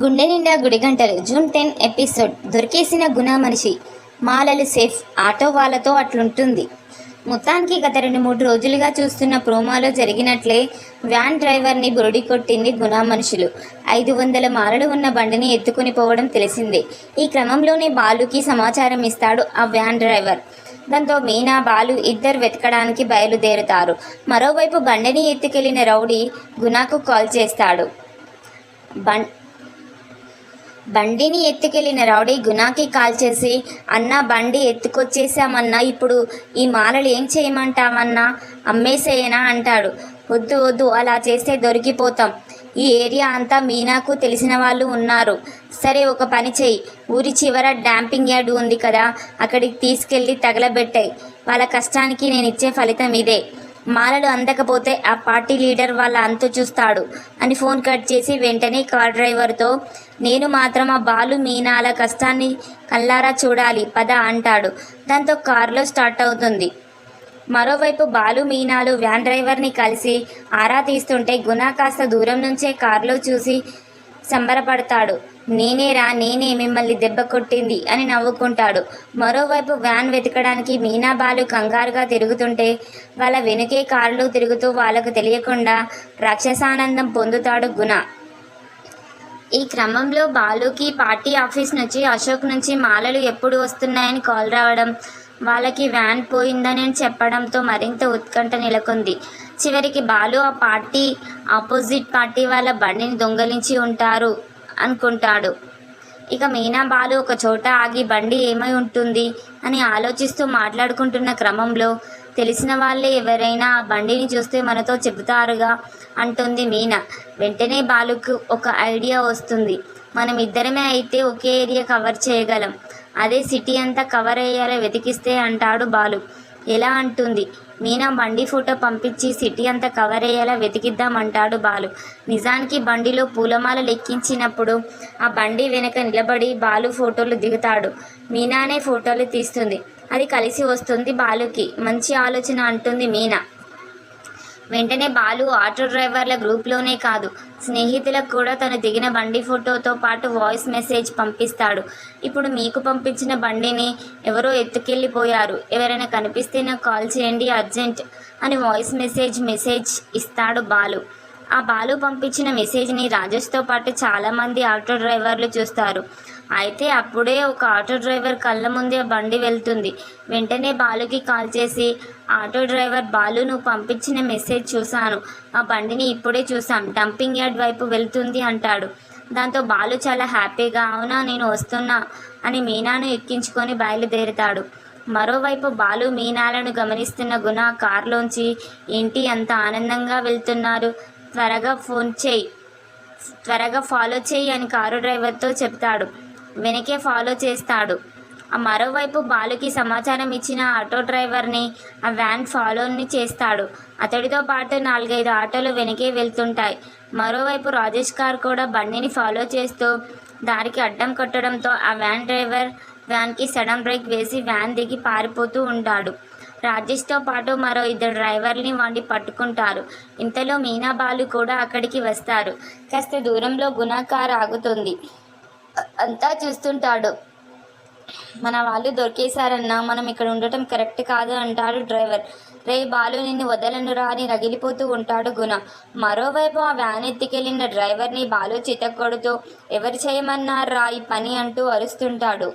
గుండె నిండా గుడిగంటలు June 10 episode. దొరికేసిన గుణ మనిషి. మాలలు సేఫ్. ఆటో వాళ్ళతో అట్లుంటుంది. మొత్తానికి గత 2-3 రోజులుగా చూస్తున్న ప్రోమోలో జరిగినట్లే వ్యాన్ డ్రైవర్ని బురుడి కొట్టింది గుణ మనుషులు. 500 మాలలు ఉన్న బండిని ఎత్తుకుని పోవడం తెలిసిందే. ఈ క్రమంలోనే బాలుకి సమాచారం ఇస్తాడు ఆ వ్యాన్ డ్రైవర్. దాంతో మీనా, బాలు ఇద్దరు వెతకడానికి బయలుదేరుతారు. మరోవైపు బండిని ఎత్తుకెళ్లిన రౌడీ గుణకు కాల్ చేస్తాడు. బండిని ఎత్తుకెళ్లిన రౌడీ గుణాకి కాల్ చేసి, అన్నా బండి ఎత్తుకొచ్చేసామన్నా, ఇప్పుడు ఈ మాలలు ఏం చేయమంటావన్నా, అమ్మేసేయనా అంటాడు. వద్దు వద్దు, అలా చేస్తే దొరికిపోతాం. ఈ ఏరియా అంతా మీనాకు తెలిసిన వాళ్ళు ఉన్నారు. సరే, ఒక పని చెయ్యి, ఊరి చివర డాంపింగ్ యార్డ్ ఉంది కదా, అక్కడికి తీసుకెళ్ళి తగలబెట్టాయి. వాళ్ళ కష్టానికి నేనిచ్చే ఫలితం ఇదే. మాలలు అందకపోతే ఆ పార్టీ లీడర్ వాళ్ళ అంతు చూస్తాడు అని ఫోన్ కట్ చేసి వెంటనే కార్ డ్రైవర్తో, నేను మాత్రం ఆ బాలు మీనాల కష్టాన్ని కల్లారా చూడాలి పద అంటాడు. దాంతో కారులో స్టార్ట్ అవుతుంది. మరోవైపు బాలు, మీనాలు వ్యాన్ డ్రైవర్ని కలిసి ఆరా తీస్తుంటే గుణ కాస్త దూరం నుంచే కారులో చూసి సంబరపడతాడు. నేనే మిమ్మల్ని దెబ్బ కొట్టింది అని నవ్వుకుంటాడు. మరోవైపు వ్యాన్ వెతకడానికి మీనా, బాలు కంగారుగా తిరుగుతుంటే వాళ్ళ వెనుకే కారులో తిరుగుతూ వాళ్ళకు తెలియకుండా రాక్షసానందం పొందుతాడు గుణ. ఈ క్రమంలో బాలుకి పార్టీ ఆఫీస్ నుంచి అశోక్ నుంచి మాలలు ఎప్పుడు వస్తున్నాయని కాల్ రావడం, వాళ్ళకి వ్యాన్ పోయిందని చెప్పడంతో మరింత ఉత్కంఠ నెలకొంది. చివరికి బాలు ఆ పార్టీ ఆపోజిట్ పార్టీ వాళ్ళ బండిని దొంగలించి ఉంటారు అనుకుంటాడు. ఇక మీనా, బాలు ఒక చోట ఆగి బండి ఏమై ఉంటుంది అని ఆలోచిస్తూ మాట్లాడుకుంటున్న క్రమంలో, తెలిసిన వాళ్ళే ఎవరైనా ఆ బండిని చూస్తే మనతో చెబుతారుగా అంటుంది మీనా. వెంటనే బాలుకు ఒక ఐడియా వస్తుంది. మనం ఇద్దరమే అయితే ఒకే ఏరియా కవర్ చేయగలం. అదే సిటీ అంతా కవర్ అయ్యేలా వెతికిస్తే అంటాడు బాలు. ఎలా అంటుంది మీనా. బండి ఫోటో పంపించి సిటీ అంతా కవర్ అయ్యేలా వెతికిద్దామంటాడు బాలు. నిజానికి బండిలో పూలమాలలు ఎక్కించినప్పుడు ఆ బండి వెనక నిలబడి బాలు ఫోటోలు దిగుతాడు. మీనానే ఫోటోలు తీస్తుంది. అది కలిసి వస్తుంది బాలుకి. మంచి ఆలోచన అంటుంది మీనా. వెంటనే బాలు ఆటో డ్రైవర్ల గ్రూప్లోనే కాదు, స్నేహితులకు కూడా తను దిగిన బండి ఫోటోతో పాటు వాయిస్ మెసేజ్ పంపిస్తాడు. ఇప్పుడు మీకు పంపించిన బండిని ఎవరో ఎత్తుకెళ్ళిపోయారు, ఎవరైనా కనిపిస్తే నాకు కాల్ చేయండి అర్జెంట్ అని వాయిస్ మెసేజ్ ఇస్తాడు బాలు. ఆ బాలు పంపించిన మెసేజ్ని రాజేష్తో పాటు చాలామంది ఆటో డ్రైవర్లు చూస్తారు. అయితే అప్పుడే ఒక ఆటో డ్రైవర్ కళ్ళ ముందే బండి వెళ్తుంది. వెంటనే బాలుకి కాల్ చేసి, ఆటో డ్రైవర్ బాలు, నువ్వు పంపించిన మెసేజ్ చూశాను, ఆ బండిని ఇప్పుడే చూసాం, డంపింగ్ యార్డ్ వైపు వెళ్తుంది అంటాడు. దాంతో బాలు చాలా హ్యాపీగా, అవునా నేను వస్తున్నా అని మీనాను ఎక్కించుకొని బయలుదేరుతాడు. మరోవైపు బాలు, మీనాలను గమనిస్తున్న గుణ కారులోంచి, ఏంటి అంత ఆనందంగా వెళ్తున్నారు, త్వరగా ఫాలో చేయి అని కారు డ్రైవర్తో చెప్తాడు. వెనకే ఫాలో చేస్తాడు. ఆ మరోవైపు బాలుకి సమాచారం ఇచ్చిన ఆటో డ్రైవర్ని ఆ వ్యాన్ ఫాలోని చేస్తాడు. అతడితో పాటు 4-5 ఆటోలు వెనకే వెళ్తుంటాయి. మరోవైపు రాజేష్ కార్ కూడా బండిని ఫాలో చేస్తూ దారికి అడ్డం కొట్టడంతో ఆ వ్యాన్ డ్రైవర్ వ్యాన్కి సడన్ బ్రేక్ వేసి వ్యాన్ దిగి పారిపోతూ ఉంటాడు. రాజేష్తో పాటు మరో 2 డ్రైవర్ని వాడిని పట్టుకుంటారు. ఇంతలో మీనా, బాలు కూడా అక్కడికి వస్తారు. కాస్త దూరంలో గుణ కార్ ఆగుతుంది. అంతా చూస్తుంటాడు. మన వాళ్ళు దొరికేశారన్నా, మనం ఇక్కడ ఉండటం కరెక్ట్ కాదు అంటాడు డ్రైవర్. రే బాలు, నిన్ను వదలనురా అని రగిలిపోతూ ఉంటాడు గుణ. మరోవైపు ఆ వ్యాన్ ఎత్తుకెళ్లిన డ్రైవర్ని బాలు చితక్కొడుతూ, ఎవరు చేయమన్నారా ఈ పని అంటూ అరుస్తుంటాడు.